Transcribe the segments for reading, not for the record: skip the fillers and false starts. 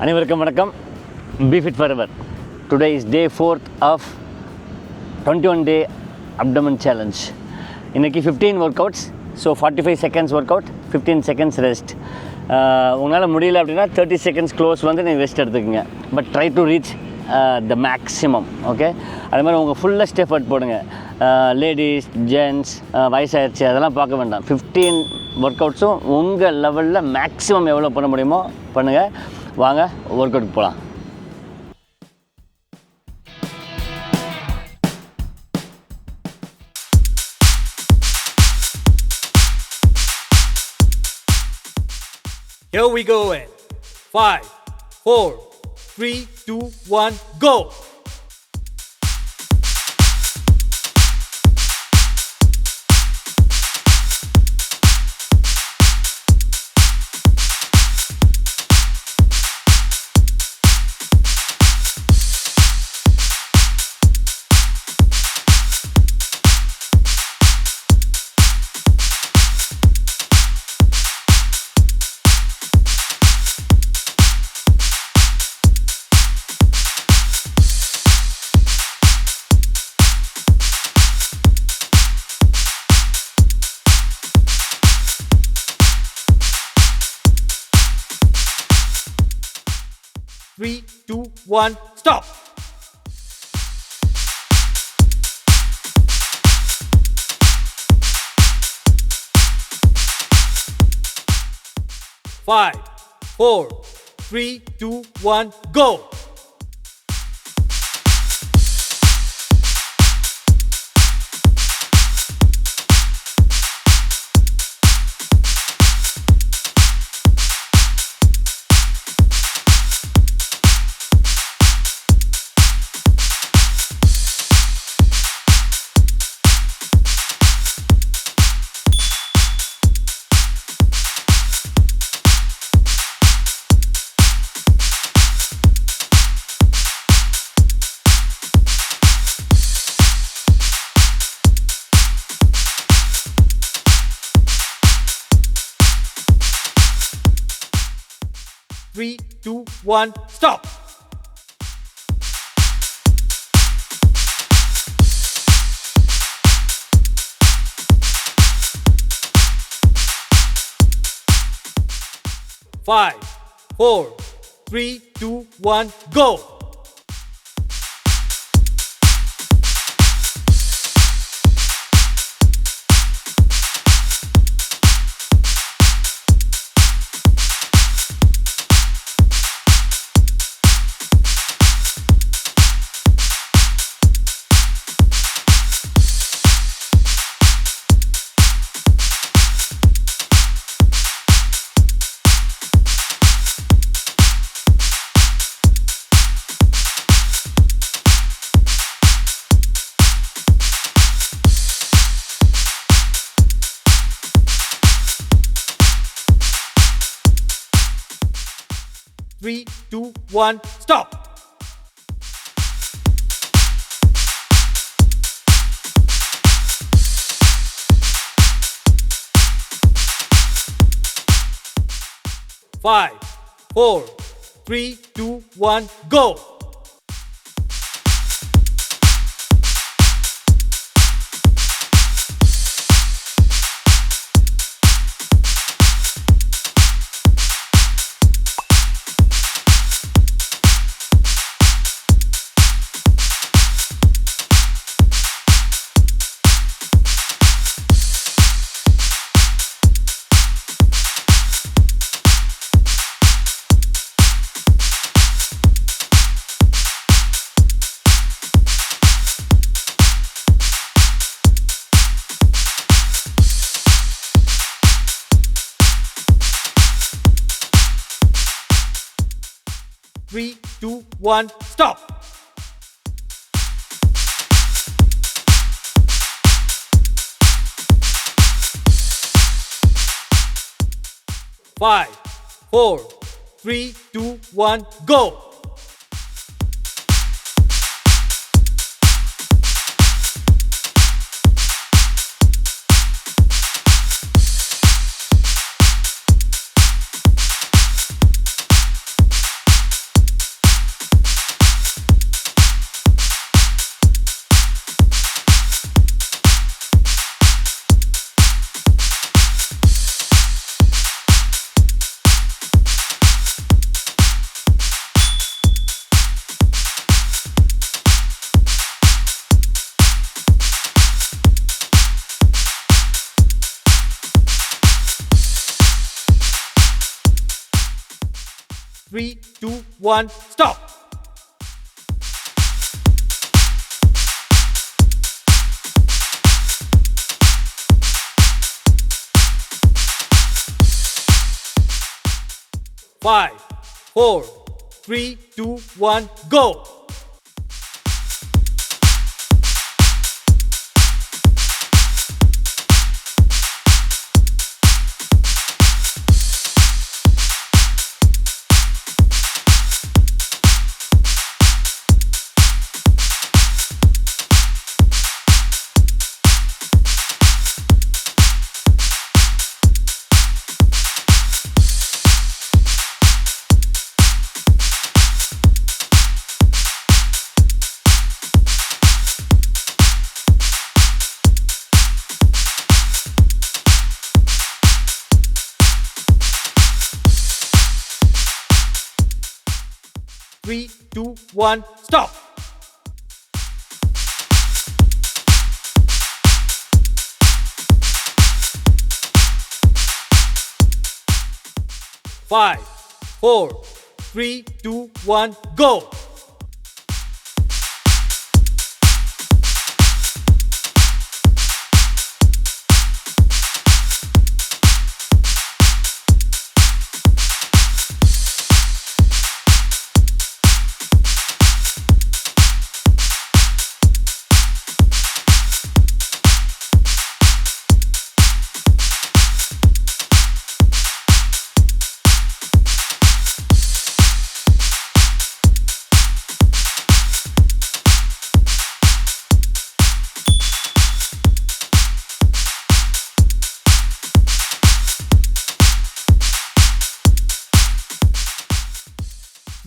அனைவருக்கும் வணக்கம். Be fit forever. Today is day 4th of 21 day abdomen challenge. இன்னைக்கு 15 workouts. So 45 seconds workout, 15 seconds rest. உங்களால் முடியல அப்படின்னா 30 seconds க்ளோஸ் வந்து நீங்கள் ரெஸ்ட் எடுத்துக்கோங்க. But try to reach the maximum. Okay, அதே மாதிரி உங்கள் ஃபுல்லஸ்ட் எஃபர்ட் போடுங்க. லேடிஸ், ஜென்ட்ஸ், வயசாகிடுச்சு அதெல்லாம் பார்க்க வேண்டாம். 15 ஒர்க்-அவுட்ஸும் உங்கள் லெவலில் மேக்ஸிமம் எவ்வளோ பண்ண முடியுமோ பண்ணுங்கள். வாங்க ஒர்க் அவுட் போகலாம். Here we go in 5, 4, 3, 2, 1, go! 3, 2, 1, stop! 5, 4, 3, 2, 1, go! 3, 2, 1, stop! 5, 4, 3, 2, 1, go! 3, 2, 1, stop! 5, 4, 3, 2, 1, go! 3, 2, 1, stop! 5, 4, 3, 2, 1, go! 3, 3, 2, 1, stop. Five, 4, 3, 2, 1, go. 3, 2, 1, stop. Five, 4, 3, 2, 1, go.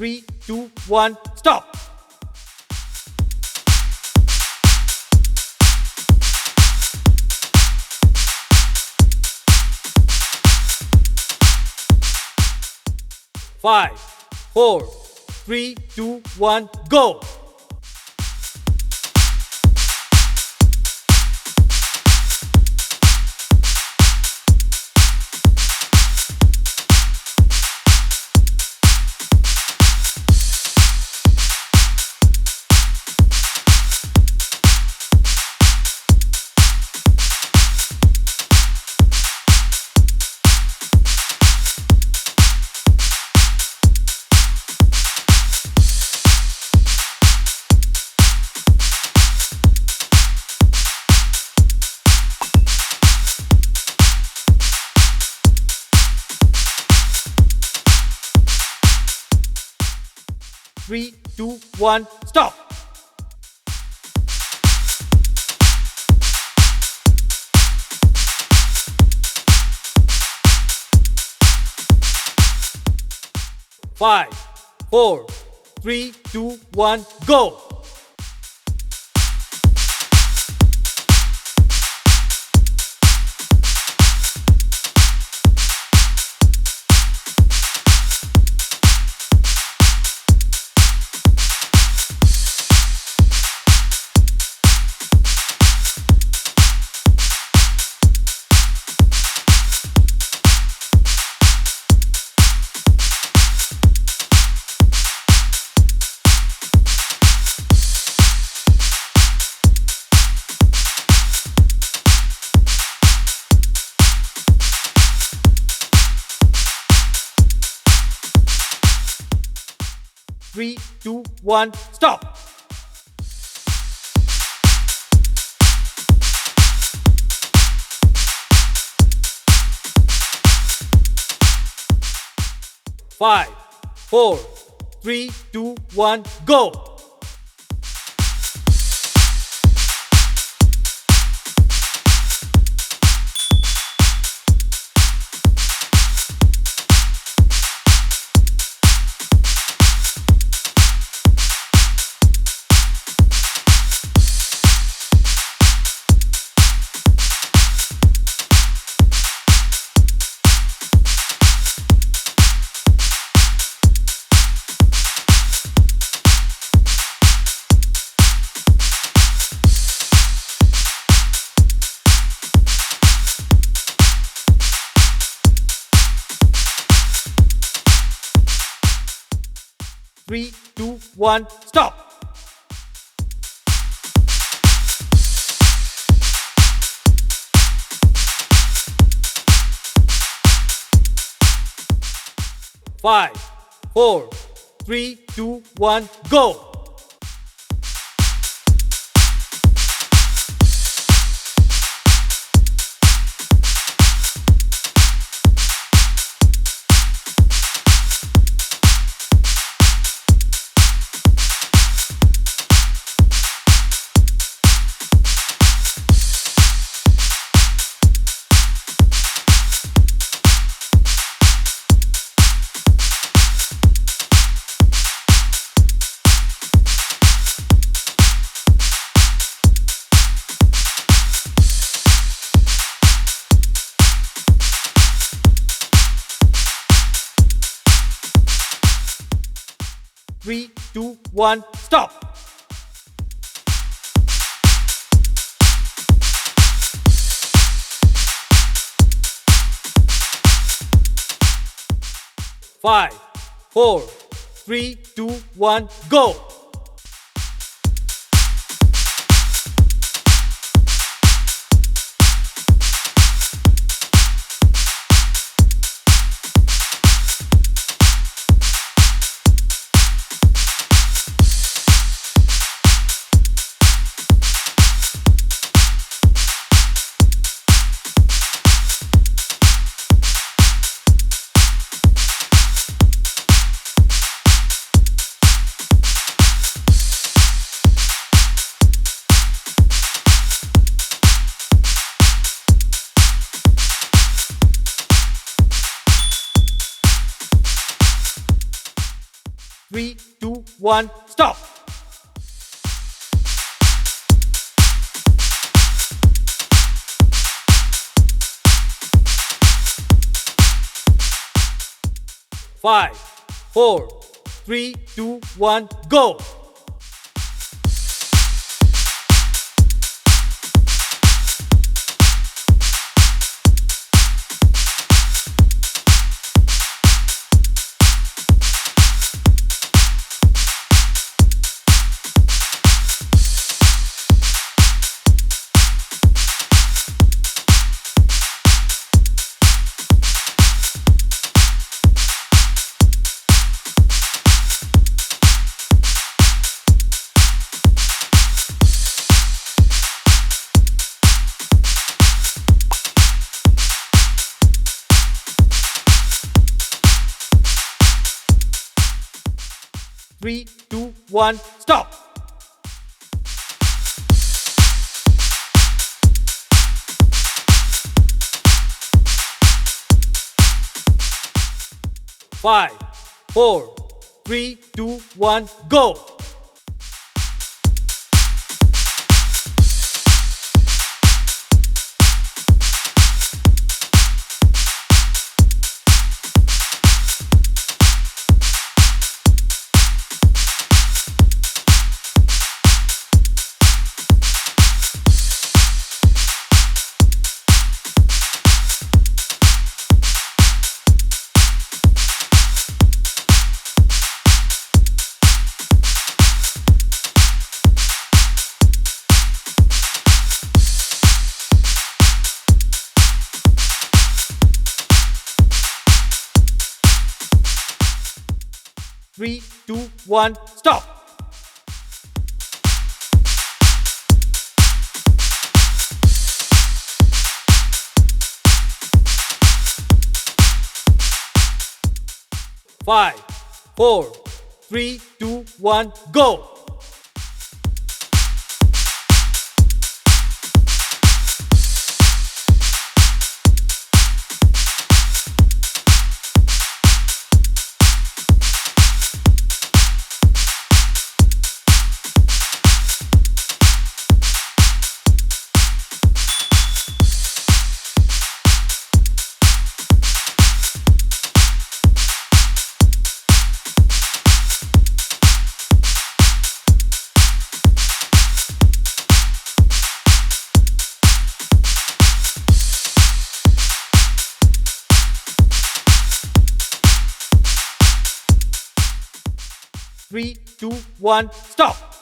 3, 2, 1, stop. Five, 4, 3, 2, 1, go. 3, 2, 1, stop. Five, 4, 3, 2, 1, go. 3, 2, 1, stop. Five, 4, 3, 2, 1, go. 3, 3, 2, 1, stop. Five, 4, 3, 2, 1, go. 3, 2, 1, stop. 5, 4, 3, 2, 1, go. 3, 2, 1, stop. 5, 4, 3, 2, 1, go. 3, 2, 1, stop. 5, 4, 3, 2, 1, go. 3, 2, 1, stop. 5, 4, 3, 2, 1, go. 3, 3, 2, 1, stop.